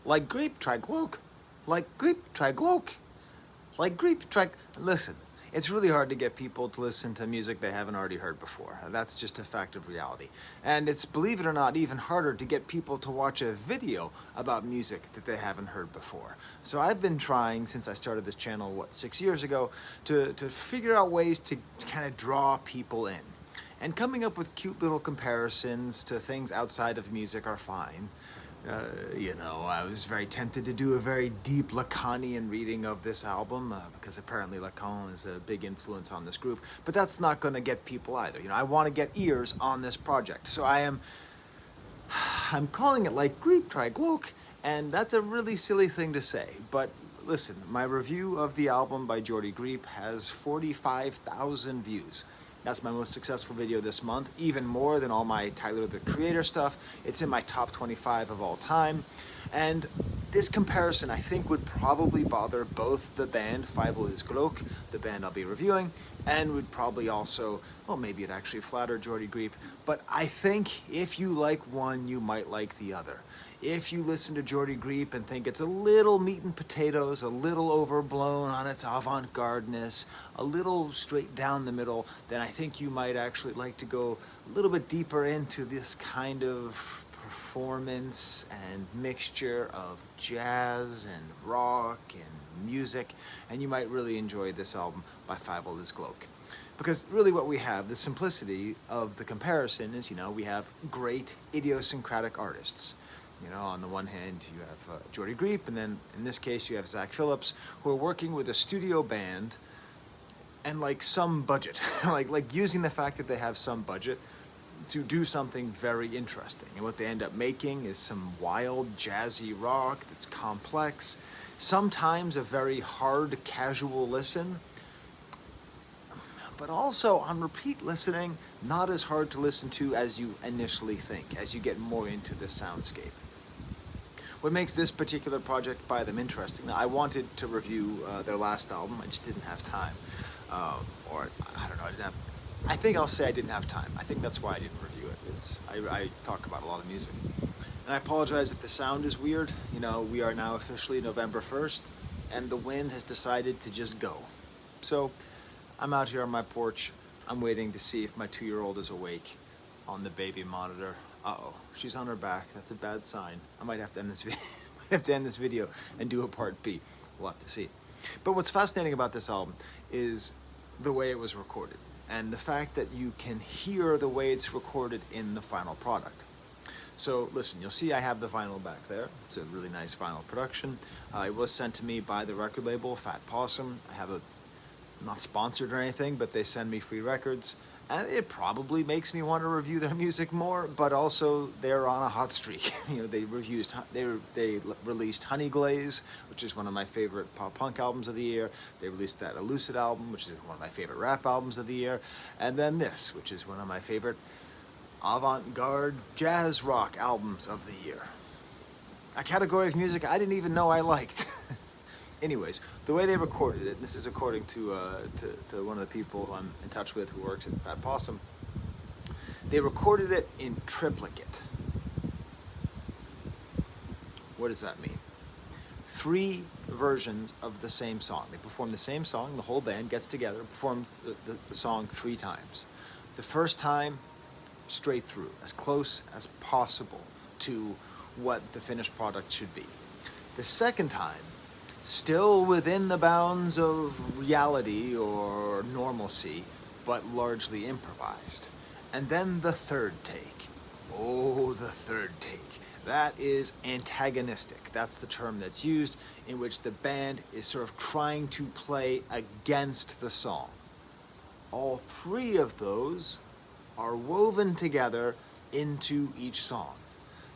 Like Greep, try Glauque. Like Greep, try Glauque. Like Greep, try... Listen, it's really hard to get people to listen to music they haven't already heard before. That's just a fact of reality. And it's, believe it or not, even harder to get people to watch a video about music that they haven't heard before. So I've been trying, since I started this channel, 6 years ago, to figure out ways to kind of draw people in. And coming up with cute little comparisons to things outside of music are fine. I was very tempted to do a very deep Lacanian reading of this album because apparently Lacan is a big influence on this group, but that's not going to get people either. I want to get ears on this project, so I'm calling it Like Greep, try Glauque, and that's a really silly thing to say, but listen, my review of the album by Jordy Greep has 45,000 views. That's my most successful video this month, even more than all my Tyler the Creator stuff. It's in my top 25 of all time. And this comparison, I think, would probably bother both the band, Fievel is Glauque, the band I'll be reviewing, and would probably also, well, maybe it actually flatter Jordy Greep, but I think if you like one, you might like the other. If you listen to Jordy Greep and think it's a little meat and potatoes, a little overblown on its avant-gardeness, a little straight down the middle, then I think you might actually like to go a little bit deeper into this kind of performance and mixture of jazz and rock and music, and you might really enjoy this album by Fievel is Glauque. Because really what we have, the simplicity of the comparison is, we have great idiosyncratic artists. On the one hand, you have Jordy Greep, and then in this case, you have Zach Phillips, who are working with a studio band and some budget, like using the fact that they have some budget to do something very interesting. And what they end up making is some wild, jazzy rock that's complex, sometimes a very hard, casual listen, but also on repeat listening, not as hard to listen to as you initially think, as you get more into the soundscape. What makes this particular project by them interesting, now I wanted to review their last album, I just didn't have time. Or, I don't know, I think I'll say I didn't have time. I think that's why I didn't review it. I talk about a lot of music. And I apologize if the sound is weird. We are now officially November 1st, and the wind has decided to just go. So, I'm out here on my porch. I'm waiting to see if my 2-year-old is awake on the baby monitor. Uh-oh, she's on her back. That's a bad sign. I might have to end this video, and do a part B. We'll have to see. But what's fascinating about this album is the way it was recorded, and the fact that you can hear the way it's recorded in the final product. So listen, you'll see I have the vinyl back there. It's a really nice vinyl production. It was sent to me by the record label, Fat Possum. I'm not sponsored or anything, but they send me free records, and it probably makes me want to review their music more, but also they're on a hot streak. They released Honey Glaze, which is one of my favorite pop punk albums of the year. They released that Elucid album, which is one of my favorite rap albums of the year, and then this, which is one of my favorite avant-garde jazz rock albums of the year. A category of music I didn't even know I liked. Anyways, the way they recorded it, and this is according to one of the people who I'm in touch with who works at Fat Possum, they recorded it in triplicate. What does that mean? 3 versions of the same song. They perform the same song, the whole band gets together and performs the song 3 times. The first time, straight through, as close as possible to what the finished product should be. The second time, still within the bounds of reality or normalcy, but largely improvised. And then the third take. Oh, the third take. That is antagonistic. That's the term that's used, in which the band is sort of trying to play against the song. All 3 of those are woven together into each song,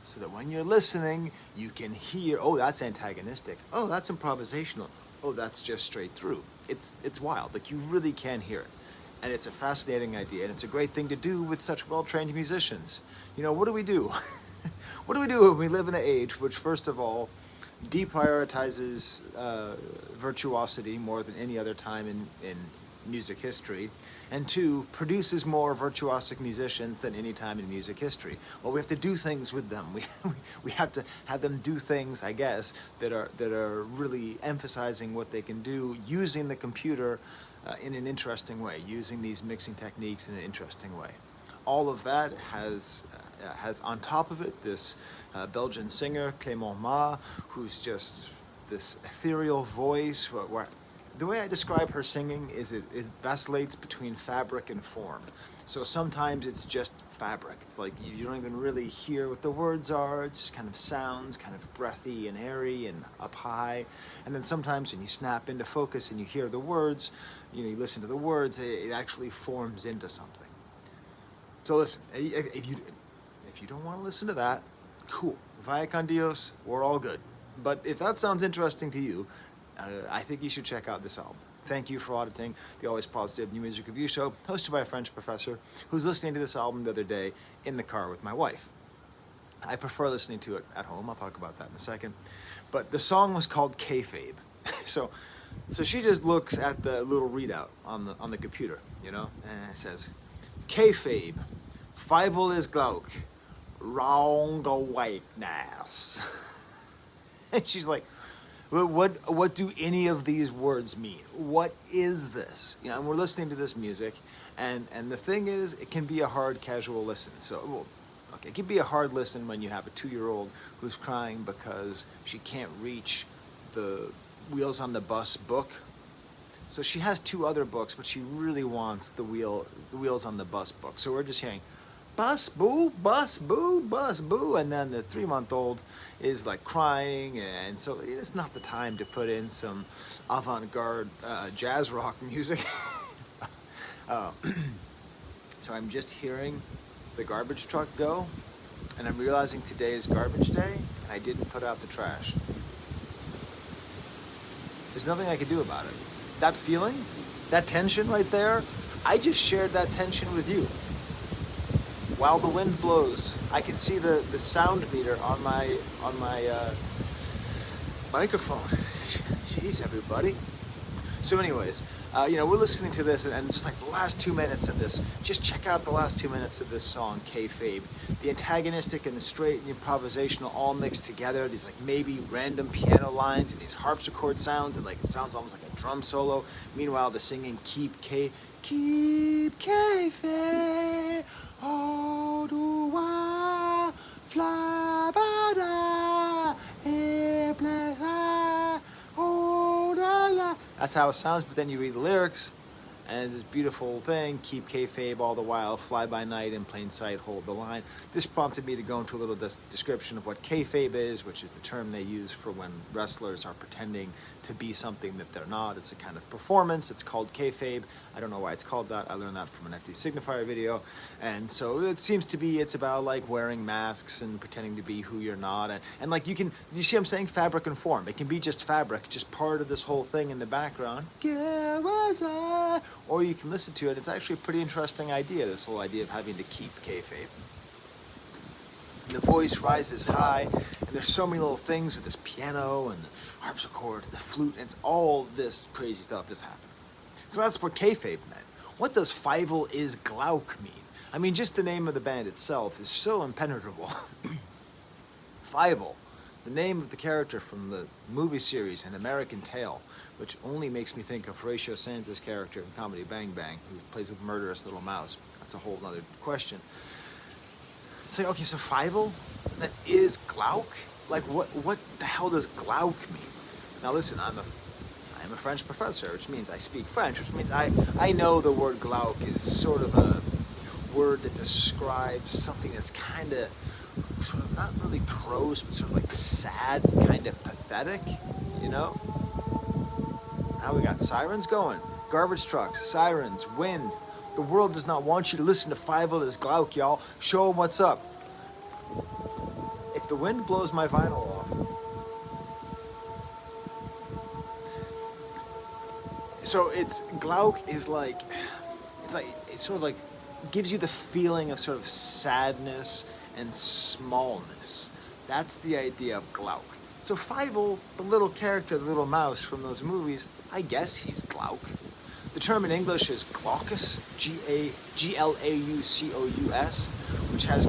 so that when you're listening, you can hear, oh, that's antagonistic. Oh, that's improvisational. Oh, that's just straight through. It's wild. You really can hear it. And it's a fascinating idea, and it's a great thing to do with such well-trained musicians. What do we do? What do we do when we live in an age which, first of all, deprioritizes virtuosity more than any other time in music history, and 2, produces more virtuosic musicians than any time in music history. Well, we have to do things with them. We have to have them do things, I guess, that are really emphasizing what they can do using the computer in an interesting way, using these mixing techniques in an interesting way. All of that has on top of it this Belgian singer, Clément Ma, who's just this ethereal voice. The way I describe her singing is it vacillates between fabric and form. So sometimes it's just fabric. It's like you don't even really hear what the words are. It's just kind of sounds, kind of breathy and airy and up high. And then sometimes when you snap into focus and you hear the words, you listen to the words, it actually forms into something. So listen, if you don't want to listen to that, cool. Vaya con Dios, we're all good. But if that sounds interesting to you, I think you should check out this album. Thank you for auditing the Always Positive New Music Review Show, hosted by a French professor who's listening to this album the other day in the car with my wife. I prefer listening to it at home. I'll talk about that in a second. But the song was called Kayfabe. So she just looks at the little readout on the computer, and it says, Kayfabe, Fievel is Glauque, Rong Weikness. And she's like, what do any of these words mean? What is this? And we're listening to this music, and the thing is, it can be a hard casual listen. So, it can be a hard listen when you have a 2-year-old who's crying because she can't reach the Wheels on the Bus book. So she has 2 other books, but she really wants the Wheels on the Bus book. So we're just hearing, bus, boo, bus, boo, bus, boo. And then the 3-month-old is like crying. And so it's not the time to put in some avant-garde jazz rock music. So I'm just hearing the garbage truck go. And I'm realizing today is garbage day. And I didn't put out the trash. There's nothing I can do about it. That feeling, that tension right there, I just shared that tension with you. While the wind blows, I can see the sound meter on my microphone. Jeez, everybody. So anyways, we're listening to this, and just like the last 2 minutes of this, just check out the last 2 minutes of this song, Kayfabe. The antagonistic and the straight and the improvisational all mixed together. These like maybe random piano lines and these harpsichord sounds, and like it sounds almost like a drum solo. Meanwhile, the singing keep Kayfabe. Oh, do I fly by the oh, la, la. That's how it sounds, but then you read the lyrics, and it's this beautiful thing, keep kayfabe all the while, fly by night, in plain sight, hold the line. This prompted me to go into a little description of what kayfabe is, which is the term they use for when wrestlers are pretending to be something that they're not. It's a kind of performance. It's called kayfabe. I don't know why it's called that. I learned that from an FD Signifier video. And so it seems to be, it's about like wearing masks and pretending to be who you're not. And like you see what I'm saying? Fabric and form. It can be just fabric, just part of this whole thing in the background. Or you can listen to it. It's actually a pretty interesting idea, this whole idea of having to keep kayfabe. The voice rises high, and there's so many little things with this piano and the harpsichord and the flute, and it's all this crazy stuff is happening. So that's what kayfabe meant. What does Fievel is Glauque mean? I mean, just the name of the band itself is so impenetrable. Fievel, the name of the character from the movie series An American Tale, which only makes me think of Horatio Sands' character in Comedy Bang Bang, who plays a murderous little mouse. That's a whole other question. Say, okay, so Fievel, that is Glauque? Like, what the hell does Glauque mean? Now listen, I'm a French professor, which means I speak French, which means I know the word Glauque is sort of a word that describes something that's kind of, sort of not really gross, but sort of like sad, kind of pathetic, you know? Now we got sirens going, garbage trucks, sirens, wind. The world does not want you to listen to Fievel is Glauque, y'all. Show them what's up. If the wind blows my vinyl off, so it's Glauque is like it's sort of like gives you the feeling of sort of sadness and smallness. That's the idea of Glauque. So Fievel, the little character, the little mouse from those movies, I guess he's Glauque. The term in English is glaucous, Glaucous, which has...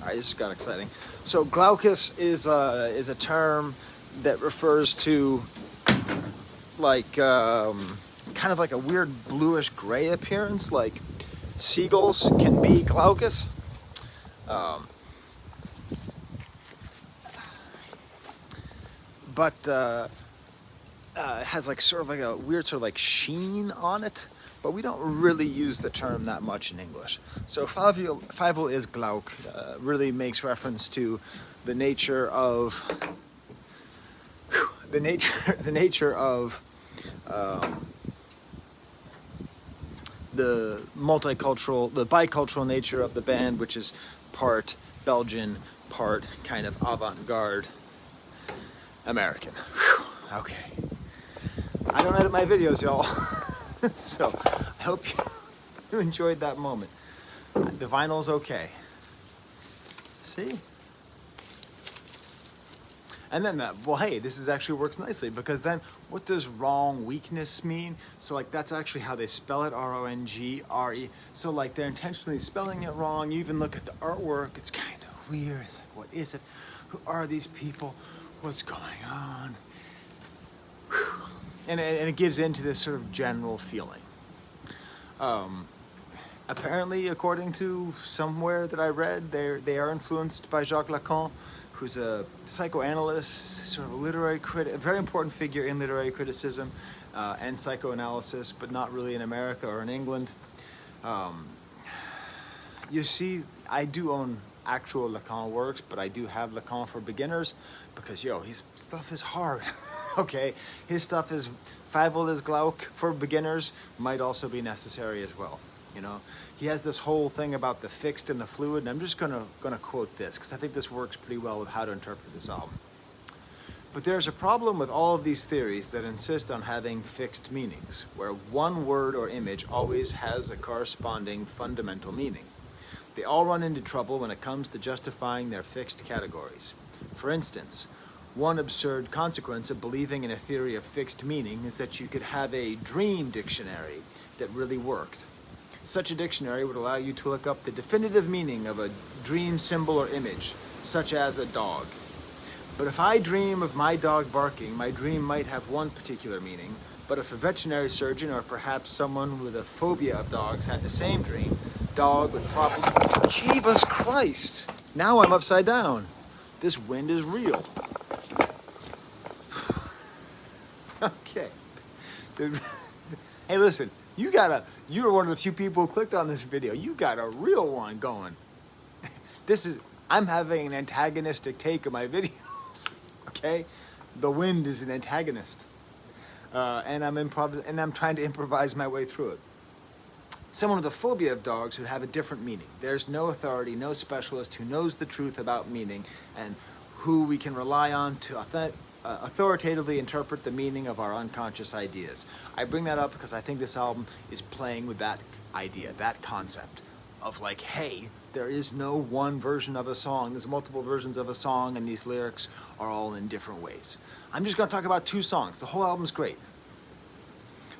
Alright, this got exciting. So glaucous is a term that refers to like kind of like a weird bluish gray appearance, like seagulls can be glaucous. But it has like sort of like a weird sort of like sheen on it, but we don't really use the term that much in English. So Fievel is Glauque, really makes reference to the nature of the nature of the bicultural nature of the band, which is part Belgian, part kind of avant-garde American. Whew. Okay. I don't edit my videos, y'all. So I hope you enjoyed that moment. The vinyl's okay. See? And then, well, hey, this is actually works nicely, because then what does wrong weakness mean? So like that's actually how they spell it, R-O-N-G-R-E. So like they're intentionally spelling it wrong. You even look at the artwork, it's kind of weird. It's like, what is it? Who are these people? What's going on? Whew. And it gives into this sort of general feeling. Apparently, according to somewhere that I read, they are influenced by Jacques Lacan, who's a psychoanalyst, sort of a literary critic, a very important figure in literary criticism and psychoanalysis, but not really in America or in England. You see, I do own actual Lacan works, but I do have Lacan for beginners, because his stuff is hard. Okay, his stuff is Fievel is Glauque for beginners might also be necessary as well. He has this whole thing about the fixed and the fluid, and I'm just gonna quote this because I think this works pretty well with how to interpret this album. But there's a problem with all of these theories that insist on having fixed meanings, where one word or image always has a corresponding fundamental meaning. They all run into trouble when it comes to justifying their fixed categories. For instance, one absurd consequence of believing in a theory of fixed meaning is that you could have a dream dictionary that really worked. Such a dictionary would allow you to look up the definitive meaning of a dream symbol or image, such as a dog. But if I dream of my dog barking, my dream might have one particular meaning, but if a veterinary surgeon or perhaps someone with a phobia of dogs had the same dream, dog would probably... Jesus Christ! Now I'm upside down. This wind is real. Okay. Hey, listen, you're one of the few people who clicked on this video. You got a real one going. I'm having an antagonistic take of my videos, okay? The wind is an antagonist. And I'm trying to improvise my way through it. Someone with a phobia of dogs would have a different meaning. There's no authority, no specialist who knows the truth about meaning and who we can rely on to authoritatively interpret the meaning of our unconscious ideas. I bring that up because I think this album is playing with that idea, that concept of like, hey, there is no one version of a song. There's multiple versions of a song, and these lyrics are all in different ways. I'm just going to talk about 2 songs. The whole album's great.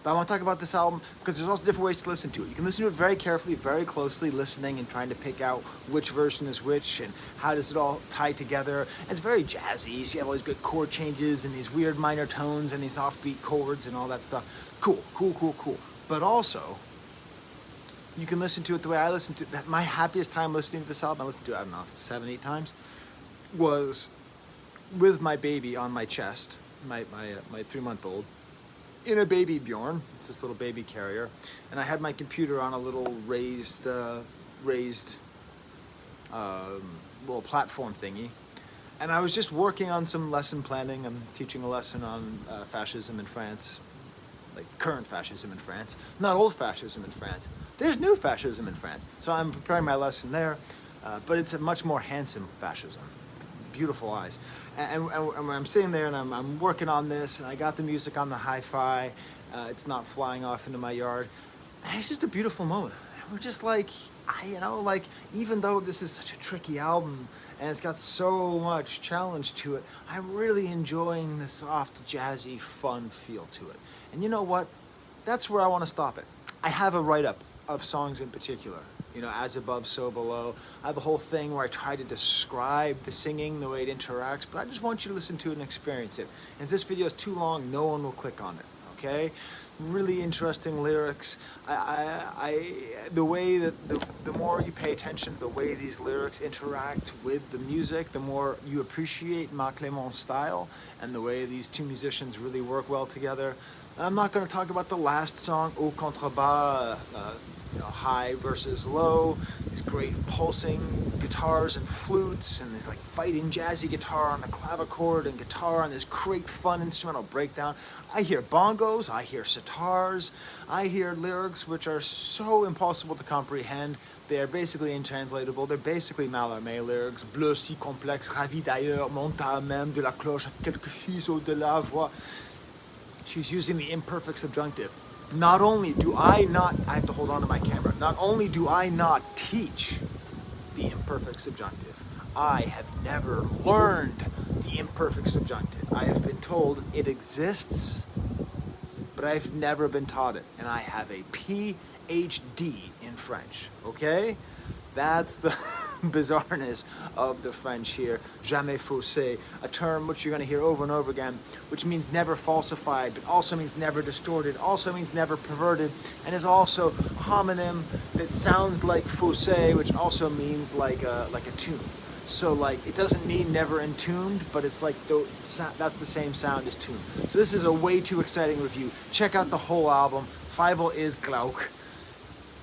But I want to talk about this album because there's also different ways to listen to it. You can listen to it very carefully, very closely, listening and trying to pick out which version is which and how does it all tie together. And it's very jazzy. So you have all these good chord changes and these weird minor tones and these offbeat chords and all that stuff. Cool. But also, you can listen to it the way I listen to it. My happiest time listening to this album, I listened to it, 7, 8 times, was with my baby on my chest, my 3-month-old. In a baby Bjorn, it's this little baby carrier, and I had my computer on a little raised little platform thingy, and I was just working on some lesson planning. I'm teaching a lesson on fascism in France, like current fascism in France, not old fascism in France. There's new fascism in France, so I'm preparing my lesson there, but it's a much more handsome fascism. Beautiful eyes. And when I'm sitting there and I'm working on this, and I got the music on the hi-fi, it's not flying off into my yard, and it's just a beautiful moment. We're just like, like, even though this is such a tricky album and it's got so much challenge to it, I'm really enjoying the soft, jazzy, fun feel to it. And you know what? That's where I want to stop it. I have a write-up of songs in particular, As Above, So Below. I have a whole thing where I try to describe the singing, the way it interacts, but I just want you to listen to it and experience it. And if this video is too long, no one will click on it, okay? Really interesting lyrics. The way that the more you pay attention to the way these lyrics interact with the music, the more you appreciate Marc Clément's style and the way these two musicians really work well together. I'm not going to talk about the last song, Au Contrebas, high versus low, these great pulsing guitars and flutes, and this like fighting jazzy guitar on the clavichord and guitar, and this great fun instrumental breakdown. I hear bongos, I hear sitars, I hear lyrics which are so impossible to comprehend. They are basically intranslatable. They're basically Mallarmé lyrics. Bleu si complexe, ravi d'ailleurs, monta même de la cloche, quelques filles au-delà voix. She's using the imperfect subjunctive. Not only do I have to hold on to my camera. Not only do I not teach the imperfect subjunctive, I have never learned the imperfect subjunctive. I have been told it exists, but I've never been taught it. And I have a PhD in French, okay? That's the bizarreness of the French here. Jamais faussé, a term which you're going to hear over and over again, which means never falsified, but also means never distorted, also means never perverted, and is also a homonym that sounds like faussé, which also means like a tune. So like, it doesn't mean never entombed, but it's like that's the same sound as tune. So this is a way too exciting review. Check out the whole album. Fievel is Glauque,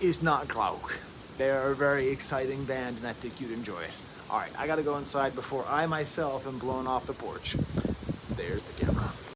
is not Glauque. They're a very exciting band, and I think you'd enjoy it. All right, I gotta go inside before I myself am blown off the porch. There's the camera.